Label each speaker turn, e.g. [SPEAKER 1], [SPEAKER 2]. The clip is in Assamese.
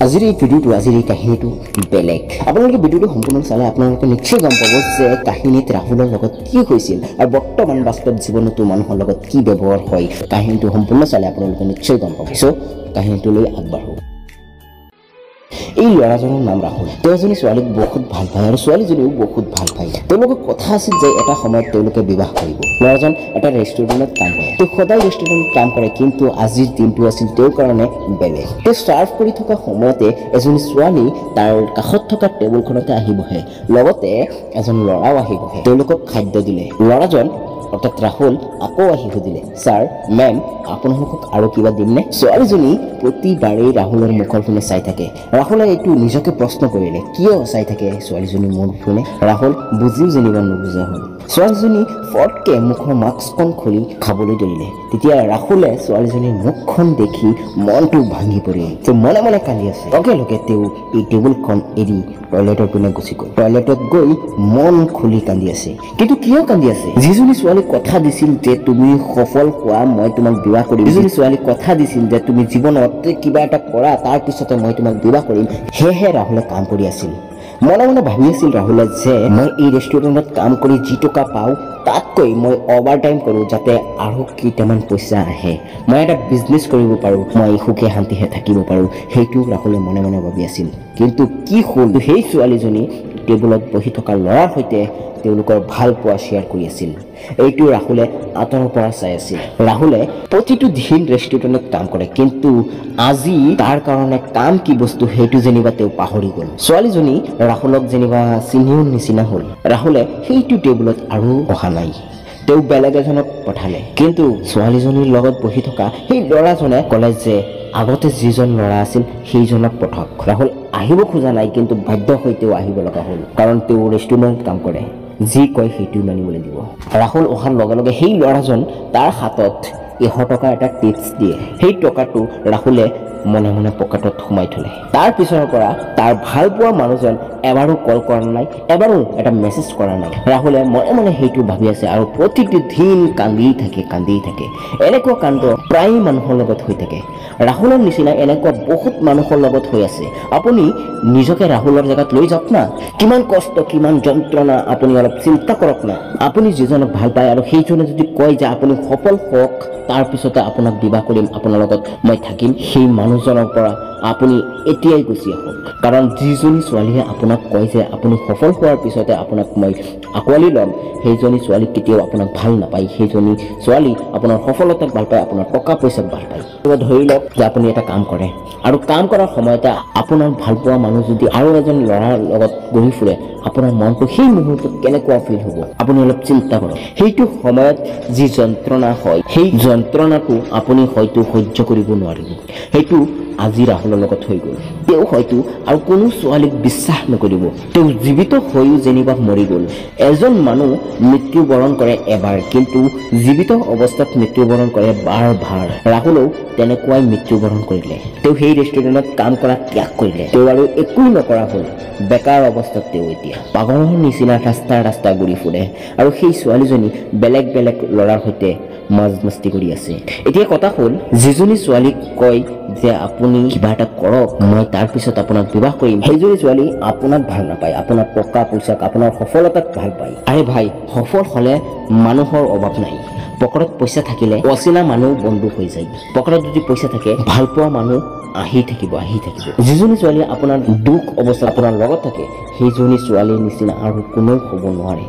[SPEAKER 1] আজিৰ এই ভিডিঅ'টো আজিৰ এই কাহিনীটো বেলেগ আপোনালোকে ভিডিঅ'টো সম্পূৰ্ণ চালে আপোনালোকে নিশ্চয় গম পাব যে কাহিনীত ৰাহুলৰ লগত কি হৈছিল আৰু বৰ্তমান বাস্তৱ জীৱনতো মানুহৰ লগত কি ব্যৱহাৰ হয় কাহিনীটো সম্পূৰ্ণ চালে আপোনালোকে নিশ্চয় গম পাব সো কাহিনীটোলৈ আগবাঢ়ো এই ল'ৰাজনৰ নাম ৰাহুল তেওঁজনী ছোৱালীক বহুত ভাল পায় আৰু ছোৱালীজনীও বহুত ভাল পায় তেওঁলোকৰ কথা আছিল যে এটা সময়ত তেওঁলোকে বিবাহ কৰিব ল'ৰাজন এটা ৰেষ্টুৰেণ্টত কাম কৰে তেওঁ সদায় ৰেষ্টুৰেণ্টত কাম কৰে কিন্তু আজিৰ দিনটো আছিল তেওঁৰ কাৰণে বেলেগ তেওঁ চাৰ্ভ কৰি থকা সময়তে এজনী ছোৱালী তাৰ কাষত থকা টেবুলখনতে আহি বহে লগতে এজন ল'ৰাও আহি বহে তেওঁলোকক খাদ্য দিলে ল'ৰাজন অৰ্থাৎ ৰাহুল আকৌ আহি সুধিলে ছাৰ মেম আপোনালোকক আৰু কিবা দিমনে ছোৱালীজনী প্ৰতিবাৰেই ৰাহুলৰ মুখৰ পিনে চাই থাকে ৰাহুলে এইটো নিজকে প্ৰশ্ন কৰিলে কিয় চাই থাকে ছোৱালীজনী মোৰ পিনে ৰাহুল বুজিও যেনিবা নুবুজা হ'ল ছোৱালীজনী ফটকে মুখৰ মাস্কখন খুলি খাবলৈ ধৰিলে তেতিয়া ৰাহুলে ছোৱালীজনীৰ মুখখন দেখি মনটো ভাঙি পৰিল তেওঁ মনে মনে কান্দি আছে লগে লগে তেওঁ এই টেবুলখন এৰি টয়লেটৰ পিনে গুচি গ'ল টয়লেটত গৈ মন খুলি কান্দি আছে কিন্তু কিয় কান্দি আছে যিজনী ছোৱালীক কথা দিছিল যে তুমি সফল হোৱা মই তোমাক বিবাহ কৰিম যিজনী ছোৱালীক কথা দিছিল যে তুমি জীৱনত কিবা এটা কৰা তাৰ পিছতে মই তোমাক বিবাহ কৰিম সেয়েহে ৰাহুলে কাম কৰি আছিল মনে মনে ভাবি আছিল ৰাহুলে যে মই এই ৰেষ্টুৰেণ্টত কাম কৰি যি টকা পাওঁ তাতকৈ মই অভাৰ টাইম কৰোঁ যাতে আৰু কেইটামান পইচা আহে মই এটা বিজনেছ কৰিব পাৰোঁ মই সুখে শান্তিহে থাকিব পাৰোঁ সেইটো ৰাহুলে মনে মনে ভাবি আছিল কিন্তু কি হ'ল সেই ছোৱালীজনী টেবুলত বহি থকা ল'ৰাৰ সৈতে তেওঁলোকৰ ভাল পোৱা শ্বেয়াৰ কৰি আছিল এইটো ৰাহুলে আঁতৰৰ পৰা চাই আছিল ৰাহুলে প্ৰতিটো দিন ৰেষ্টুৰেণ্টত কাম কৰে কিন্তু আজি তাৰ কাৰণে কাম কি বস্তু সেইটো যেনিবা তেওঁ পাহৰি গ'ল ছোৱালীজনী ৰাহুলক যেনিবা চিনিও নিচিনা হ'ল ৰাহুলে সেইটো টেবুলত আৰু অহা নাই তেওঁ বেলেগ এজনক পঠালে কিন্তু ছোৱালীজনীৰ লগত বহি থকা সেই ল'ৰাজনে ক'লে যে আগতে যিজন ল'ৰা আছিল সেইজনক পঠাওক ৰাহুল আহিব খোজা নাই কিন্তু বাধ্য হৈ তেওঁ আহিব লগা হ'ল কাৰণ তেওঁ ৰেষ্টুৰেণ্টত কাম কৰে যি কয় সেইটোৱে মানিবলৈ দিব ৰাহুল অহাৰ লগে লগে সেই ল'ৰাজন তাৰ হাতত 100 টকাৰ এটা টিপছ দিয়ে সেই টকাটো ৰাহুলে মনে মনে পকেটত সোমাই থলে তাৰ পিছৰ পৰা তাৰ ভাল পোৱা মানুহজন এবাৰো কল কৰা নাই এবাৰো এটা মেছেজ কৰা নাই ৰাহুলে মনে মনে সেইটো ভাবি আছে আৰু প্ৰতিটো দিন কান্দি থাকে এনেকুৱা কাণ্ড প্ৰায় মানুহৰ লগত হৈ থাকে ৰাহুলৰ নিচিনা এনেকুৱা বহুত মানুহৰ লগত হৈ আছে আপুনি নিজকে ৰাহুলৰ জেগাত লৈ যাওক না কিমান কষ্ট কিমান যন্ত্ৰণা আপুনি অলপ চিন্তা কৰক না আপুনি যিজনক ভাল পায় আৰু সেইজনে যদি কয় যে আপুনি সফল হওক তাৰ পিছতে আপোনাক বিবাহ কৰিম আপোনাৰ লগত মই থাকিম সেই মানুহজনৰ পৰা আপুনি এতিয়াই গুচি আহক কাৰণ যিজনী ছোৱালীয়ে আপোনাক কয় যে আপুনি সফল হোৱাৰ পিছতে আপোনাক মই আঁকোৱালি ল'ম সেইজনী ছোৱালী কেতিয়াও আপোনাক ভাল নাপায় সেইজনী ছোৱালী আপোনাৰ সফলতাক ভাল পায় আপোনাৰ টকা পইচাক ভাল পায় ধৰি লওক যে আপুনি এটা কাম কৰে আৰু কাম কৰাৰ সময়তে আপোনাৰ ভাল পোৱা মানুহ যদি আৰু এজন ল'ৰাৰ লগত ঘূৰি ফুৰে আপোনাৰ মনটো সেই মুহূৰ্তত কেনেকুৱা ফিল হ'ব আপুনি অলপ চিন্তা কৰক সেইটো সময়ত যি যন্ত্ৰণা হয় সেই যন্ত্ৰণাটো আপুনি হয়তো সহ্য কৰিব নোৱাৰিব সেইটো আজি ৰাহুলৰ লগত হৈ গ'ল তেওঁ হয়তো আৰু কোনো ছোৱালীক বিশ্বাস নকৰিব তেওঁ জীৱিত হৈও যেনিবা মৰি গ'ল এজন মানুহ মৃত্যুবৰণ কৰে এবাৰ কিন্তু জীৱিত অৱস্থাত মৃত্যুবৰণ কৰে বাৰ ৰাহুলেও তেনেকুৱাই মৃত্যুবৰণ কৰিলে তেওঁ সেই ৰেষ্টুৰেণ্টত কাম কৰা ত্যাগ কৰিলে তেওঁ আৰু একোই নকৰা হ'ল বেকাৰ অৱস্থাত তেওঁ এতিয়া পাগলৰ নিচিনা ৰাস্তা ঘূৰি ফুৰে আৰু সেই ছোৱালীজনী বেলেগ ল'ৰাৰ সৈতে মস্তি কৰি আছে এতিয়া কথা হ'ল যিজনী ছোৱালীক কয় যে আপুনি কিবা এটা কৰক মই তাৰ পিছত আপোনাক বিবাহ কৰিম সেইজনী ছোৱালী আপোনাক ভাল নাপায় আপোনাৰ টকা পইচাক আপোনাৰ সফলতাক ভাল পায় আৰে ভাই সফল হ'লে মানুহৰ অভাৱ নাই পকেটত পইচা থাকিলে অচিনা মানুহ বন্ধু হৈ যায় পকেটত যদি পইচা থাকে ভাল পোৱা মানুহ আহি থাকিব যিজনী ছোৱালীয়ে আপোনাৰ দুখ অৱস্থা আপোনাৰ লগত থাকে সেইজনী ছোৱালীৰ নিচিনা আৰু কোনেও হ'ব নোৱাৰে